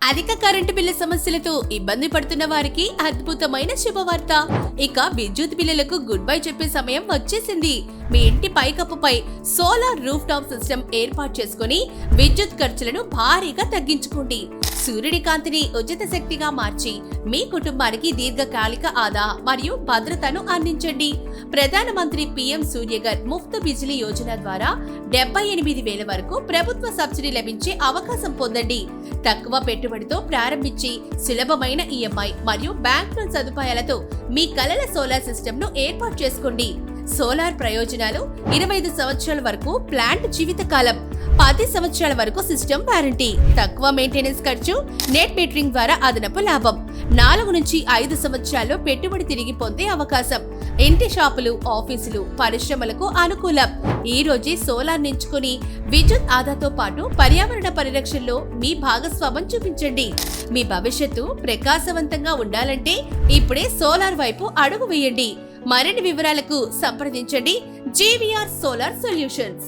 అధిక current bill సమస్యలతో ఇబ్బంది పడుతున్న వారికి అద్భుతమైన శుభవార్త. ఇక విద్యుత్ బిల్లులకు గుడ్ బై చెప్పే సమయం వచ్చేసింది. మీ ఇంటి పైకప్పుపై సోలార్ రూఫ్ టాప్ సిస్టమ్ ఏర్పాటు చేసుకుని విద్యుత్ ఖర్చులను భారీగా తగ్గించుకోండి. సూర్యుడి కాంతిని ఉచిత శక్తిగా మార్చి మీ కుటుంబానికి దీర్ఘకాలిక ఆదా మరియు భద్రతను అందించండి. ప్రధానమంత్రి పీఎం సూర్యఘర్ ముఫ్త్ బిజిలీ యోజన ద్వారా 78,000 వరకు ప్రభుత్వ సబ్సిడీ లభించే అవకాశం పొందండి. తక్కువ పెట్టుబడితో ప్రారంభించి సులభమైన ఈఎంఐ మరియు బ్యాంక్ లోన్ సదుపాయాలతో మీ కలల సోలార్ సిస్టమ్ ను ఏర్పాటు చేసుకోండి. సోలార్ ప్రయోజనాలు: 25 సంవత్సరాల వరకు ప్లాంట్ జీవితకాలం, 10 సంవత్సరాల వరకు సిస్టమ్ వారంటీ, తక్కువ మెయింటెనెన్స్ ఖర్చు, నెట్ మీటరింగ్ ద్వారా అదనపు లాభం, 4 నుంచి 5 సంవత్సరాల్లో పెట్టుబడి తిరిగి పొందే అవకాశం. ఇంటి షాపులు, ఆఫీసులు, పరిశ్రమలకు అనుకూలం. ఈ రోజే సోలార్ ఎంచుకుని విద్యుత్ ఆదాతో పాటు పర్యావరణ పరిరక్షణలో మీ భాగస్వామ్యం చూపించండి. మీ భవిష్యత్తు ప్రకాశవంతంగా ఉండాలంటే ఇప్పుడే సోలార్ వైపు అడుగు వేయండి. మరిన్ని వివరాలకు సంప్రదించండి జీవీఆర్ సోలార్ సొల్యూషన్స్.